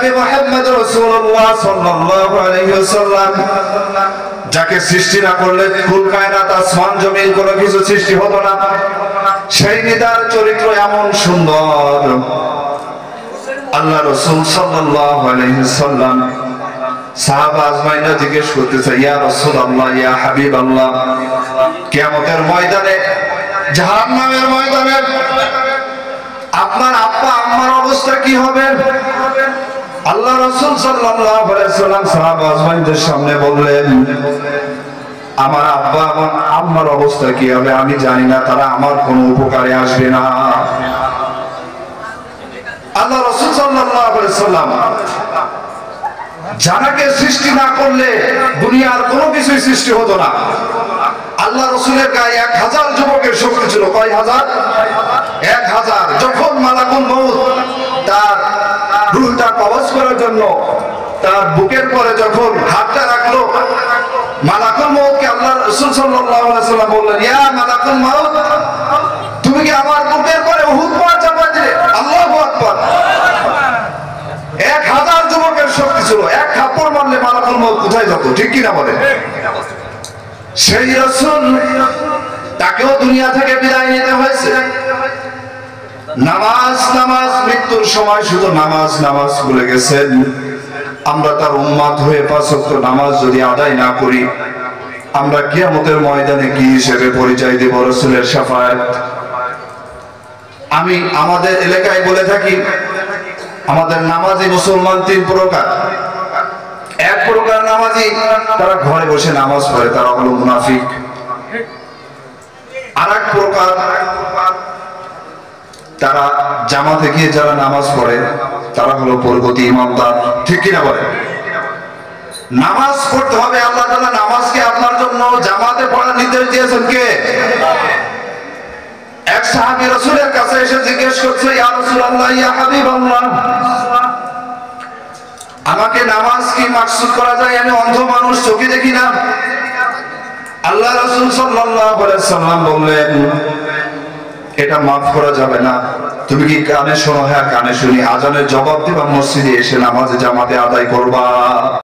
নবী মুহাম্মদ রাসূলুল্লাহ সাল্লাল্লাহু আলাইহি ওয়াসাল্লাম যাকে সৃষ্টি না করলে কুল কায়নাত আসমান জমিন কোনো কিছু সৃষ্টি হতো না, সেই নিদার চরিত্র এমন সুন্দর। আল্লাহ রাসূল সাল্লাল্লাহু আলাইহি ওয়াসাল্লাম সাহাবা আজমাইনা জিজ্ঞেস করতেছে, ইয়া রাসূলুল্লাহ, ইয়া হাবিবাল্লাহ, কিয়ামতের ময়দানে, জাহান্নামের ময়দানে আপনার আব্বা আম্মার অবস্থা কি হবে? আল্লাহ রাসূল সাল্লাল্লাহু আলাইহি ওয়াসাল্লাম সাহাবা আজমাইনদের সামনে বললেন, আমার আব্বা এবং আম্মার অবস্থা কি হবে আমি জানি না, তারা আমার কোনো উপকারে আসবে না। আল্লাহ রাসূল সাল্লাল্লাহু আলাইহি ওয়াসাল্লাম যারাকে সৃষ্টি না করলে দুনিয়ার কোনো কিছুই সৃষ্টি হতো না। আল্লাহ রাসূলের গায়ে 1000 যুবকের শক্তি ছিল। কয় হাজার? 1000। যখন মালাকুল মউত তার রূহটা কবজ করার জন্য তার বুকের পরে যখন হাতটা রাখলো, মালাকুল মউতকে আল্লাহ রাসূল সাল্লাল্লাহু আলাইহি ওয়াসাল্লাম বললেন, ইয়া মালাকুল মউত, তুমি কি আমার বুকের পরে উহুদ পাহাড় চাপা দিলে? আল্লাহু আকবার। 1000 যুবকের শক্তি ছিল, এক থাপ্পড় মারলে মালাকুল মউত কোথায় যেত? ঠিক কি না বলেন? সেই রাসূল তাকেও দুনিয়া থেকে বিদায় নিতে হয়েছে। নামাজ নামাজ, মৃত্যুর সময় শুধু নামাজ নামাজ ভুলে গেছেন। আমরা তার উম্মত হয়ে 5 ওয়াক্ত নামাজ যদি আদায় না করি, আমরা কিয়ামতের ময়দানে কি হিসেবে পরিচয় দেব রাসূলের শাফায়াত? আমি আমাদের এলাকায় বলে থাকি, আমাদের নামাজি মুসলমান 3 প্রকার। এক প্রকার নামাজি, তারা ঘরে বসে নামাজ পড়ে, তারা হলো মুনাফিক। আরেক প্রকার, তারা জামাতে গিয়ে যারা নামাজ পড়ে, তারা হলো পরবর্তী ইমানদার। ঠিক কিনা বলে? নামাজ পড়তে হবে। আল্লাহ তাআলা নামাজকে আপনার জন্য জামাতে পড়ার নির্দেশ দিয়েছেন কে? এক সাহাবী রাসূলের কাছে এসে জিজ্ঞেস করছে, ইয়া রাসূলুল্লাহ, ইয়া হাবিবাল্লাহ, আমাকে নামাজ কি মাকসুদ করা যায়? আমি অন্ধ মানুষ, চোখে দেখি না। আল্লাহ রাসূল সাল্লাল্লাহু আলাইহি ওয়াসাল্লাম বললেন, এটা মাফ করা যাবে না। তুমি কি কানে শোনো? হ্যাঁ কানে শুনি। আজানের জবাব দিবা, মসজিদে এসে নামাজে জামাতে আদায় করবা।